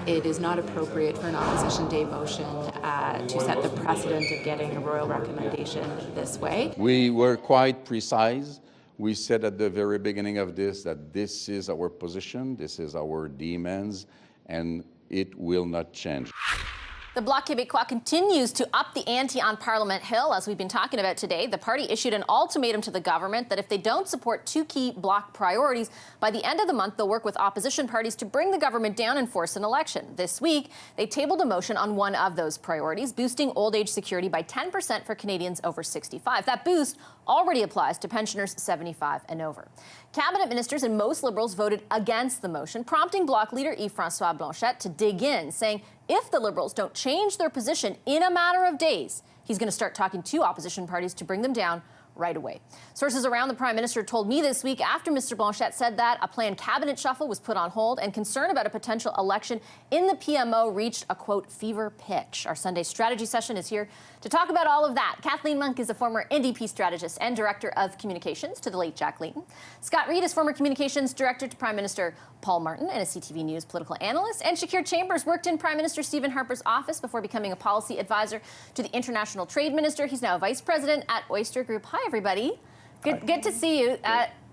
it is not appropriate for an opposition day motion to set the precedent of getting a royal recommendation this way. We were quite precise. We said at the very beginning of this that this is our position, this is our demands, and it will not change. The Bloc Québécois continues to up the ante on Parliament Hill, as we've been talking about today. The party issued an ultimatum to the government that if they don't support two key Bloc priorities, by the end of the month, they'll work with opposition parties to bring the government down and force an election. This week, they tabled a motion on one of those priorities, boosting old age security by 10% for Canadians over 65. That boost already applies to pensioners 75 and over. Cabinet ministers and most Liberals voted against the motion, prompting Bloc leader Yves-François Blanchet to dig in, saying if the Liberals don't change their position in a matter of days, he's going to start talking to opposition parties to bring them down right away. Sources around the Prime Minister told me this week after Mr. Blanchet said that a planned cabinet shuffle was put on hold and concern about a potential election in the PMO reached a, quote, fever pitch. Our Sunday strategy session is here to talk about all of that. Kathleen Monk is a former NDP strategist and Director of Communications to the late Jacqueline. Scott Reid is former Communications Director to Prime Minister Paul Martin and a CTV News political analyst. And Shakir Chambers worked in Prime Minister Stephen Harper's office before becoming a policy advisor to the International Trade Minister. He's now a Vice President at Oyster Group. Hi, everybody. Good to see you.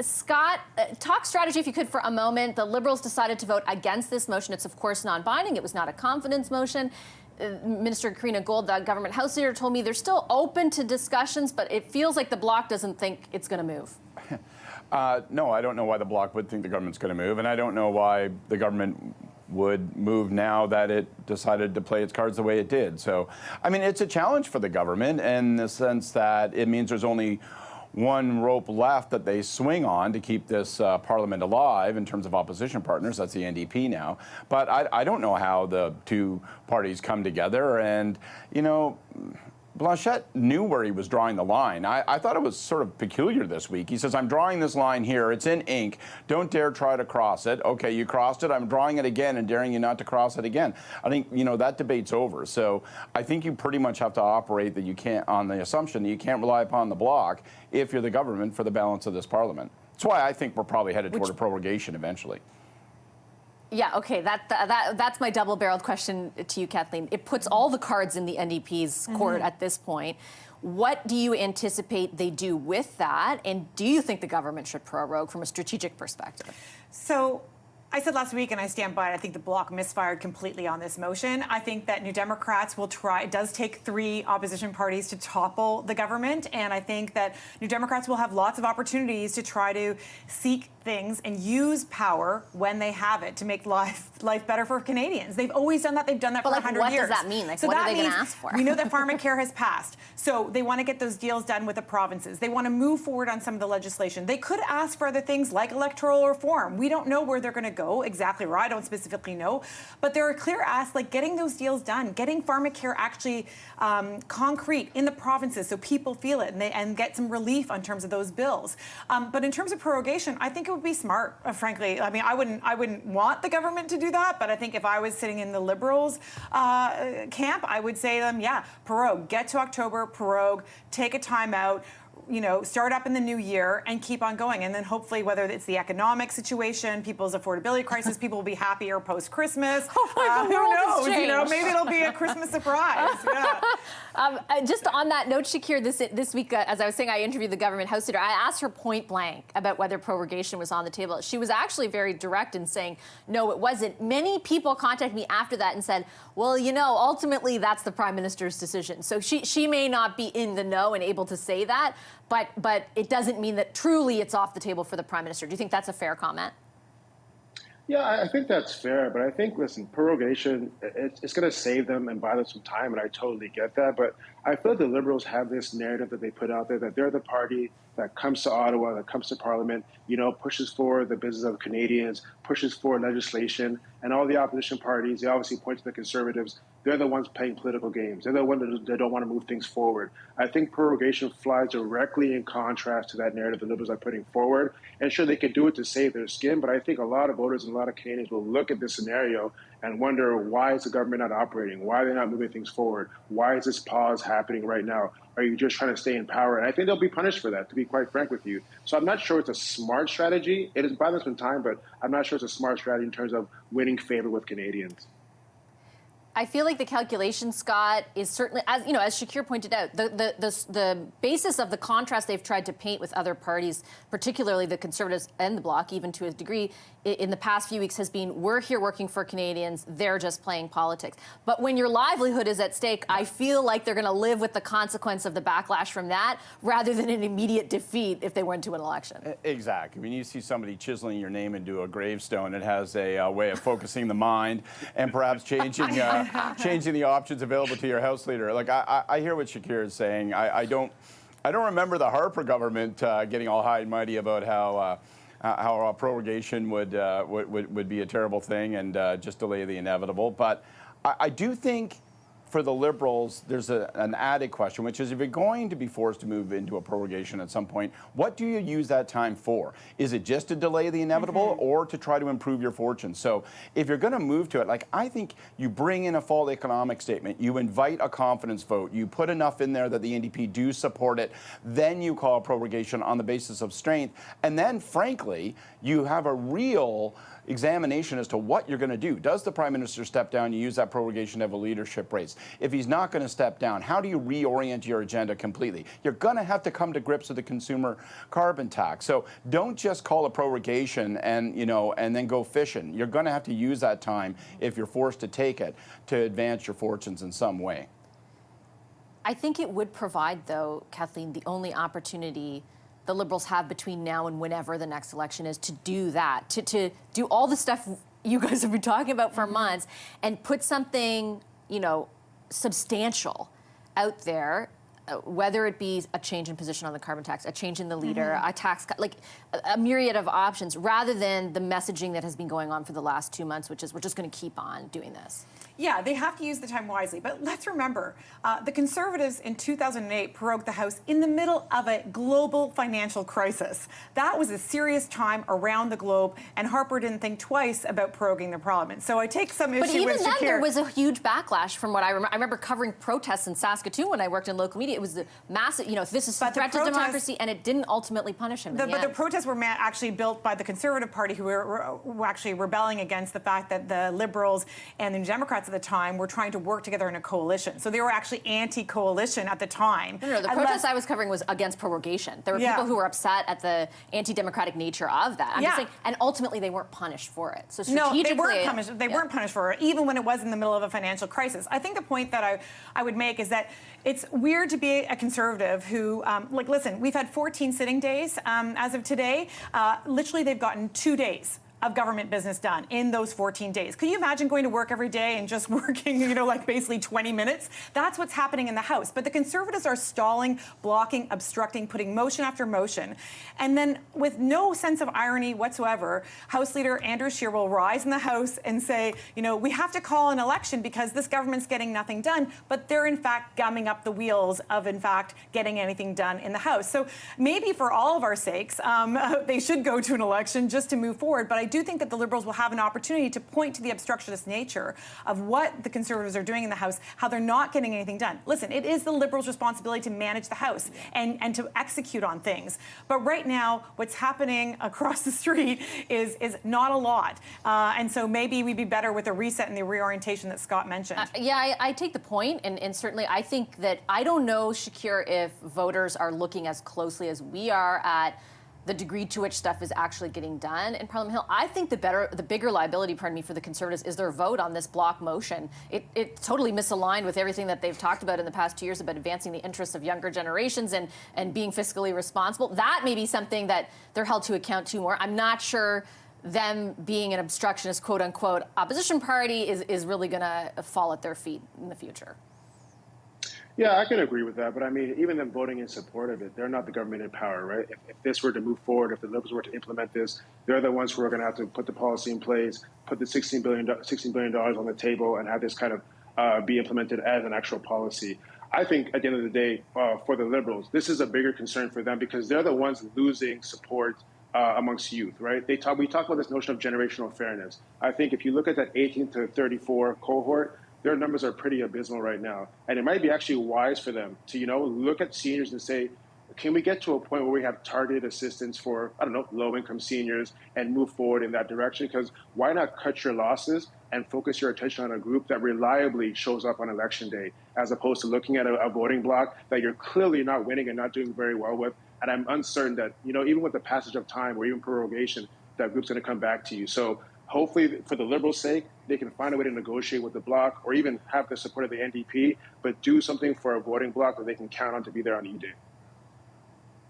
Scott, talk strategy if you could for a moment. The Liberals decided to vote against this motion. It's, of course, non-binding. It was not a confidence motion. Minister Karina Gould, the government House leader, told me they're still open to discussions, but it feels like the Bloc doesn't think it's going to move. No, I don't know why the Bloc would think the government's going to move, and I don't know why the government would move now that it decided to play its cards the way it did. So, I mean, it's a challenge for the government in the sense that it means there's only one rope left that they swing on to keep this parliament alive in terms of opposition partners. That's the NDP now. But I don't know how the two parties come together. And, you know, Blanchet knew where he was drawing the line. I thought it was sort of peculiar this week. He says, I'm drawing this line here. It's in ink. Don't dare try to cross it. Okay, you crossed it. I'm drawing it again and daring you not to cross it again. I think, you know, that debate's over. So I think you pretty much have to operate that you can't, on the assumption that you can't rely upon the Bloc if you're the government for the balance of this parliament. That's why I think we're probably headed toward a prorogation eventually. Yeah, okay, that's my double-barreled question to you, Kathleen. It puts all the cards in the NDP's court at this point. What do you anticipate they do with that? And do you think the government should prorogue from a strategic perspective? So I said last week, and I stand by it, I think the Bloc misfired completely on this motion. I think that New Democrats will try. It does take 3 opposition parties to topple the government, and I think that New Democrats will have lots of opportunities to try to seek things and use power when they have it to make life better for Canadians. They've always done that. They've done that for 100 years. What does that mean? Like, so what are they going to ask for? We know that pharmacare has passed. So they want to get those deals done with the provinces. They want to move forward on some of the legislation. They could ask for other things like electoral reform. We don't know where they're going to go exactly, or I don't specifically know. But there are clear asks like getting those deals done, getting pharmacare actually concrete in the provinces so people feel it and get some relief on terms of those bills. But in terms of prorogation, I think it would be smart, frankly. I mean, I wouldn't want the government to do that, but I think if I was sitting in the Liberals camp, I would say to them, yeah, prorogue, get to October, prorogue, take a time out, you know, start up in the new year and keep on going. And then hopefully, whether it's the economic situation, people's affordability crisis, people will be happier post-Christmas. Oh, who knows? You know, maybe it'll be a Christmas surprise. Yeah. Just on that note, Shakir, this week, as I was saying, I interviewed the government House leader. I asked her point blank about whether prorogation was on the table. She was actually very direct in saying, no, it wasn't. Many people contacted me after that and said, well, you know, ultimately, that's the Prime Minister's decision. So she may not be in the know and able to say that, but it doesn't mean that truly it's off the table for the Prime Minister. Do you think that's a fair comment? Yeah, I think that's fair, but I think, listen, prorogation, it's going to save them and buy them some time, and I totally get that. But I feel like the Liberals have this narrative that they put out there that they're the party that comes to Ottawa, that comes to Parliament, you know, pushes for the business of Canadians, pushes for legislation, and all the opposition parties, they obviously point to the Conservatives. They're the ones playing political games. They're the ones that don't want to move things forward. I think prorogation flies directly in contrast to that narrative the Liberals are putting forward. And sure, they could do it to save their skin, but I think a lot of voters and a lot of Canadians will look at this scenario and wonder, why is the government not operating? Why are they not moving things forward? Why is this pause happening right now? Are you just trying to stay in power? And I think they'll be punished for that, to be quite frank with you. So I'm not sure it's a smart strategy. It is buy them some time, but I'm not sure it's a smart strategy in terms of winning favor with Canadians. I feel like the calculation, Scott, is certainly, as you know, as Shakir pointed out, the basis of the contrast they've tried to paint with other parties, particularly the Conservatives and the Bloc, even to a degree, in the past few weeks has been, we're here working for Canadians, they're just playing politics. But when your livelihood is at stake, I feel like they're going to live with the consequence of the backlash from that, rather than an immediate defeat if they went to an election. Exactly. When you see somebody chiseling your name into a gravestone, it has a way of focusing the mind and perhaps changing the options available to your House leader. Like I hear what Shakir is saying. I don't remember the Harper government getting all high and mighty about how prorogation would be a terrible thing and just delay the inevitable. But I do think for the Liberals, there's an added question, which is if you're going to be forced to move into a prorogation at some point, what do you use that time for? Is it just to delay the inevitable or to try to improve your fortunes? So if you're going to move to it, like I think you bring in a fall economic statement, you invite a confidence vote, you put enough in there that the NDP do support it, then you call a prorogation on the basis of strength, and then frankly, you have a real examination as to what you're going to do. Does the Prime Minister step down? You use that prorogation to have a leadership race. If he's not going to step down, how do you reorient your agenda completely? You're going to have to come to grips with the consumer carbon tax. So don't just call a prorogation and then go fishing. You're going to have to use that time, if you're forced to take it, to advance your fortunes in some way. I think it would provide, though, Kathleen, the only opportunity the Liberals have between now and whenever the next election is to do that, to do all the stuff you guys have been talking about for months and put something, substantial out there, whether it be a change in position on the carbon tax, a change in the leader, a tax cut, like a myriad of options, rather than the messaging that has been going on for the last 2 months, which is we're just going to keep on doing this. Yeah, they have to use the time wisely. But let's remember, the Conservatives in 2008 prorogued the House in the middle of a global financial crisis. That was a serious time around the globe, and Harper didn't think twice about proroguing the Parliament. So I take some issue with Shakir. But even then, there was a huge backlash from what I remember. I remember covering protests in Saskatoon when I worked in local media. It was a massive, this is a threat to democracy, and it didn't ultimately punish him. But the protests were actually built by the Conservative Party, who were actually rebelling against the fact that the Liberals and the Democrats at the time were trying to work together in a coalition. So they were actually anti-coalition at the time. No, the protest I was covering was against prorogation. There were people who were upset at the anti-democratic nature of that. I'm just saying, and ultimately they weren't punished for it. So strategically, no, they weren't punished. They weren't punished for it, even when it was in the middle of a financial crisis. I think the point that I would make is that it's weird to be a Conservative who, listen, we've had 14 sitting days as of today. Literally, they've gotten 2 days of government business done in those 14 days. Could you imagine going to work every day and just working, basically 20 minutes? That's what's happening in the House. But the Conservatives are stalling, blocking, obstructing, putting motion after motion. And then with no sense of irony whatsoever, House Leader Andrew Scheer will rise in the House and say, we have to call an election because this government's getting nothing done. But they're in fact gumming up the wheels of, in fact, getting anything done in the House. So maybe for all of our sakes, they should go to an election just to move forward. But I do think that the Liberals will have an opportunity to point to the obstructionist nature of what the Conservatives are doing in the House, how they're not getting anything done. Listen, it is the Liberals' responsibility to manage the House and to execute on things. But right now, what's happening across the street is not a lot. And so maybe we'd be better with a reset and the reorientation that Scott mentioned. I take the point, and certainly I think that I don't know, Shakir, if voters are looking as closely as we are at the degree to which stuff is actually getting done in Parliament Hill. I think the bigger liability, for the Conservatives is their vote on this block motion. It's totally misaligned with everything that they've talked about in the past 2 years about advancing the interests of younger generations and being fiscally responsible. That may be something that they're held to account to more. I'm not sure them being an obstructionist, quote-unquote, opposition party is really going to fall at their feet in the future. Yeah, I can agree with that. But I mean, even them voting in support of it, they're not the government in power, right? If this were to move forward, if the Liberals were to implement this, they're the ones who are going to have to put the policy in place, put the $16 billion on the table, and have this kind of be implemented as an actual policy. I think at the end of the day, for the Liberals, this is a bigger concern for them because they're the ones losing support amongst youth, right? We talk about this notion of generational fairness. I think if you look at that 18 to 34 cohort, their numbers are pretty abysmal right now. And it might be actually wise for them to, look at seniors and say, Can we get to a point where we have targeted assistance for, I don't know, low-income seniors and move forward in that direction? Because why not cut your losses and focus your attention on a group that reliably shows up on election day, as opposed to looking at a voting bloc that you're clearly not winning and not doing very well with? And I'm uncertain that, even with the passage of time or even prorogation, that group's going to come back to you. So hopefully, for the Liberals' sake, they can find a way to negotiate with the bloc or even have the support of the NDP, but do something for a voting bloc that they can count on to be there on E-Day.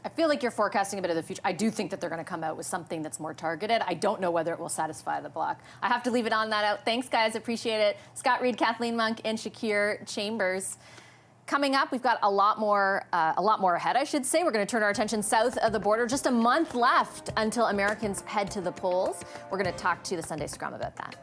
I feel like you're forecasting a bit of the future. I do think that they're going to come out with something that's more targeted. I don't know whether it will satisfy the bloc. I have to leave it on that out. Thanks, guys. Appreciate it. Scott Reid, Kathleen Monk, and Shakir Chambers. Coming up, we've got a lot more ahead, I should say. We're going to turn our attention south of the border. Just a month left until Americans head to the polls. We're going to talk to the Sunday Scrum about that.